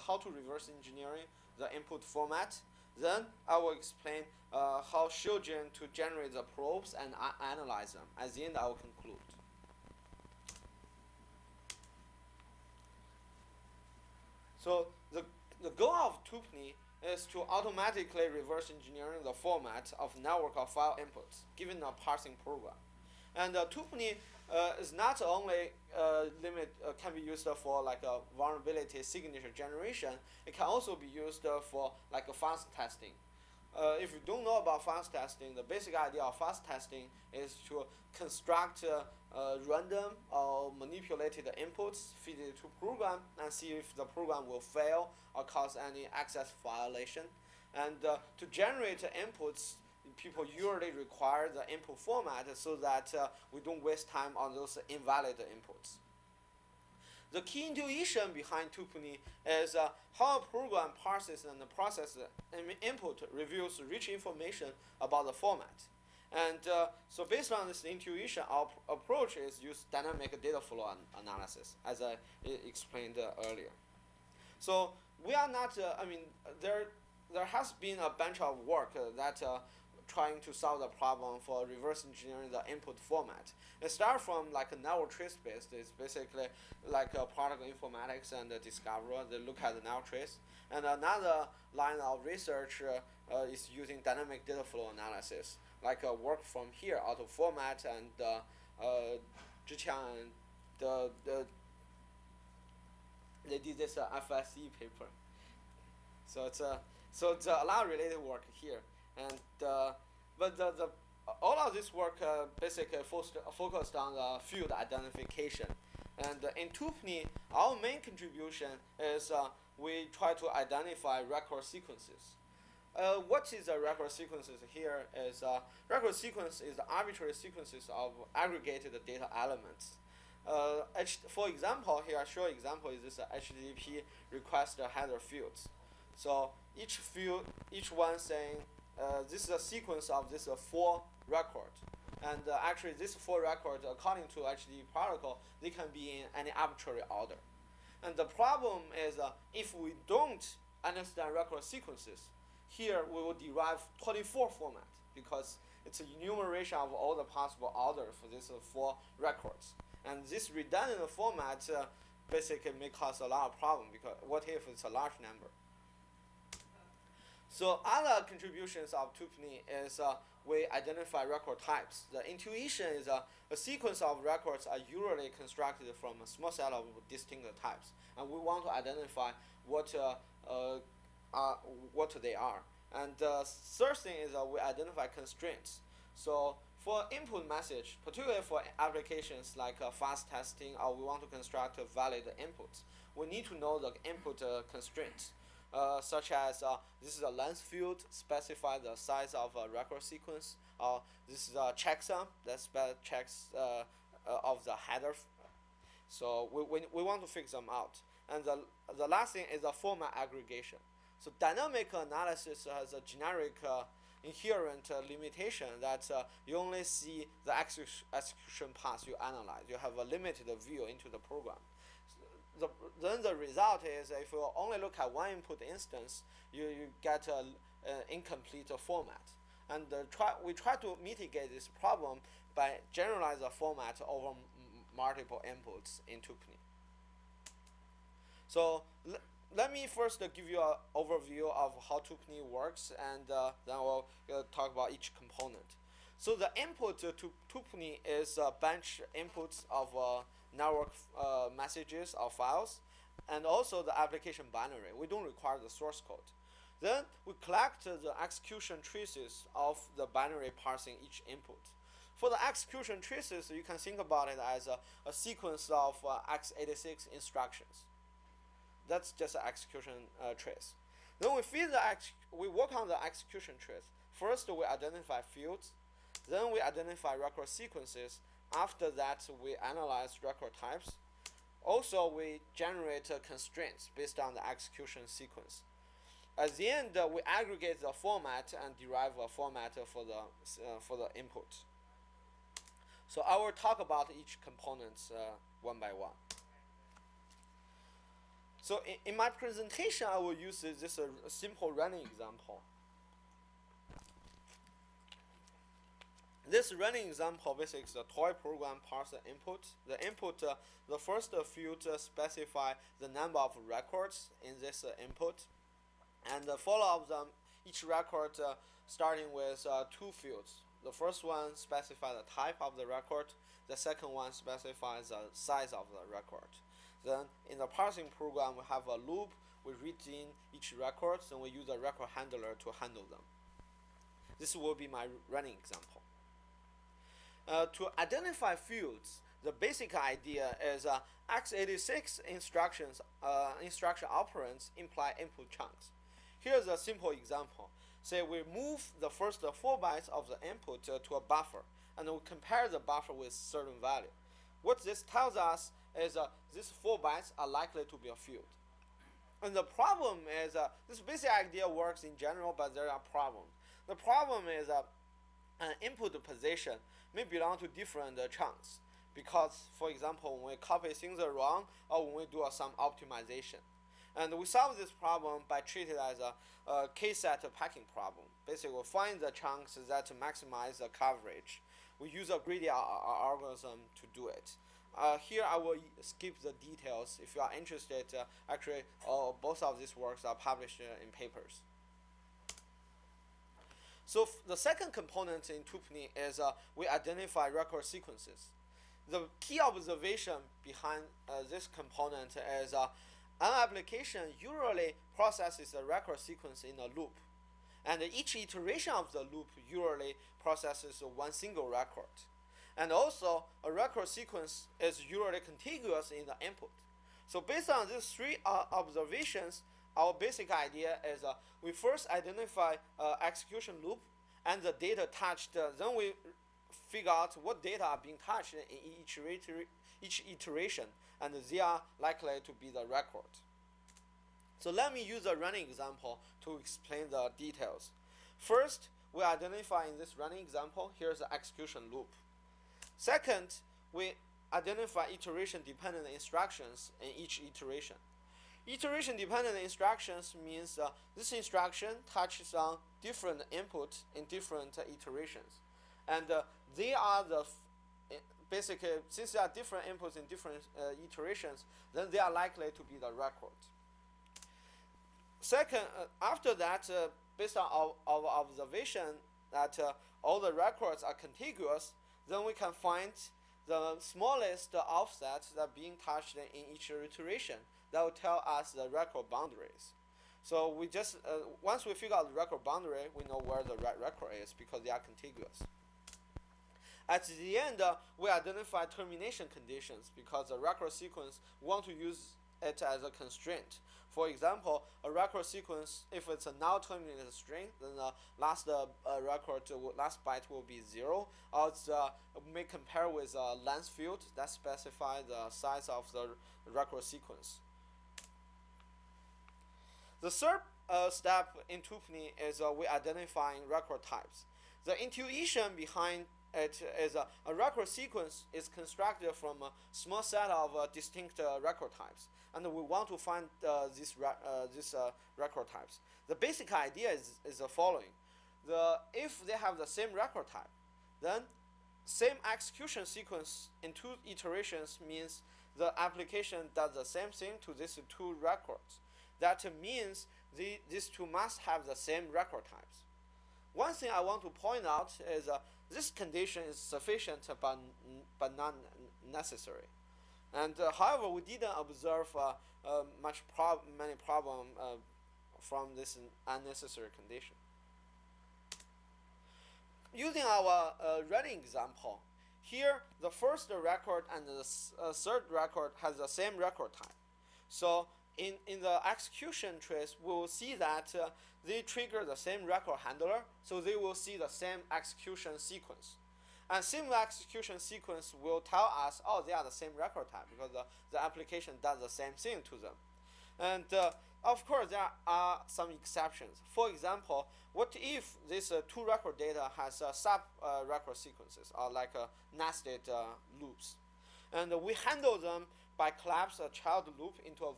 how to reverse engineering the input format. Then I will explain how ShieldGen to generate the probes and analyze them. At the end, I will conclude. So the goal of Tupuni is to automatically reverse engineering the format of network of file inputs given a parsing program. And Tupuni is not only can be used for like a vulnerability signature generation. It can also be used for like a fast testing. If you don't know about fast testing, the basic idea of fast testing is to construct random or manipulated inputs, feed it to program, and see if the program will fail or cause any access violation. And to generate inputs, people usually require the input format so that we don't waste time on those invalid inputs. The key intuition behind Tupuni is how a program parses and processes input reveals rich information about the format. And so based on this intuition, our approach is use dynamic data flow analysis, as I explained earlier. So we are not, there has been a bunch of work that trying to solve the problem for reverse engineering the input format. It starts from like a network trace based. It's basically like a product informatics and discoverer. They look at the network trace. And another line of research is using dynamic data flow analysis, like work from here, auto format and Zhiqiang and they did this FSE paper. So it's a lot of related work here. And but all of this work basically focused on the field identification. And in Tupni, our main contribution is we try to identify record sequences. What is a record sequences here is record sequence is arbitrary sequences of aggregated data elements. For example, here I show example is this HTTP request header fields. So each field, each one saying this is a sequence of this 4 records. And actually this 4 records, according to HTTP protocol, they can be in any arbitrary order. And the problem is if we don't understand record sequences, here we will derive 24 format because it's an enumeration of all the possible order for these 4 records. And this redundant format basically may cause a lot of problem because what if it's a large number? So other contributions of Tupuni is we identify record types. The intuition is a sequence of records are usually constructed from a small set of distinct types, and we want to identify what they are. And the third thing is we identify constraints. So for input message, particularly for applications like fast testing, or we want to construct valid inputs, we need to know the input constraints. Such as this is a length field, specify the size of a record sequence. This is a checksum that checks of the header. So we want to fix them out. And the last thing is a format aggregation. So dynamic analysis has a generic inherent limitation that you only see the execution path you analyze. You have a limited view into the program. Then the result is if you only look at one input instance, you get an incomplete format. And we try to mitigate this problem by generalize the format over multiple inputs in Tupuni. So let me first give you an overview of how Tupuni works, and then we'll talk about each component. So the input to Tupuni is bunch inputs of network messages or files, and also the application binary. We don't require the source code. Then we collect the execution traces of the binary parsing each input. For the execution traces, you can think about it as a sequence of x86 instructions. That's just an execution trace. Then we work on the execution trace. First, we identify fields. Then we identify record sequences. After that, we analyze record types. Also, we generate constraints based on the execution sequence. At the end, we aggregate the format and derive a format for the input. So I will talk about each component one by one. So in my presentation, I will use this simple running example. This running example basically is a toy program parser input. The input, the first field specify the number of records in this input, and follow up them each record starting with 2 fields. The first one specifies the type of the record. The second one specifies the size of the record. Then in the parsing program, we have a loop. We read in each record, and we use a record handler to handle them. This will be my running example. To identify fields, the basic idea is x86 instruction operands imply input chunks. Here's a simple example. Say we move the first 4 bytes of the input to a buffer, and we compare the buffer with certain value. What this tells us is these 4 bytes are likely to be a field. And the problem is this basic idea works in general, but there are problems. The problem is an input position may belong to different chunks because, for example, when we copy things wrong or when we do some optimization. And we solve this problem by treating it as a k-set packing problem. Basically, we find the chunks that maximize the coverage. We use a greedy algorithm to do it. Here I will skip the details. If you are interested, actually both of these works are published in papers. So the second component in Tupuni is we identify record sequences. The key observation behind this component is an application usually processes a record sequence in a loop. And each iteration of the loop usually processes one single record. And also, a record sequence is usually contiguous in the input. So based on these 3 observations, our basic idea is we first identify execution loop and the data touched. Then we figure out what data are being touched in each iteration, and they are likely to be the record. So let me use a running example to explain the details. First, we identify in this running example, here's the execution loop. Second, we identify iteration-dependent instructions in each iteration. Iteration-dependent instructions means this instruction touches on different inputs in different iterations. And they are basically, since there are different inputs in different iterations, then they are likely to be the record. Second, after that, based on our observation that all the records are contiguous, then we can find the smallest offsets that are being touched in each iteration. That will tell us the record boundaries. So we just, once we figure out the record boundary, we know where the record is because they are contiguous. At the end, we identify termination conditions because the record sequence, we want to use it as a constraint. For example, a record sequence, if it's a null terminated string, then the last last byte will be 0. Or we may compare with a length field that specifies the size of the record sequence. The third step in Tupuni is we identifying record types. The intuition behind it is a record sequence is constructed from a small set of distinct record types, and we want to find these record types. The basic idea is the following: if they have the same record type, then same execution sequence in 2 iterations means the application does the same thing to these 2 records. That means these 2 must have the same record types. One thing I want to point out is this condition is sufficient but not necessary. And however, we didn't observe many problems from this unnecessary condition. Using our running example, here the first record and the third record has the same record type. So in the execution trace, we will see that they trigger the same record handler, so they will see the same execution sequence. And similar execution sequence will tell us, oh, they are the same record type because the application does the same thing to them. And of course, there are some exceptions. For example, what if this 2 record data has sub-record sequences, or like nested loops? And we handle them by collapse a child loop into a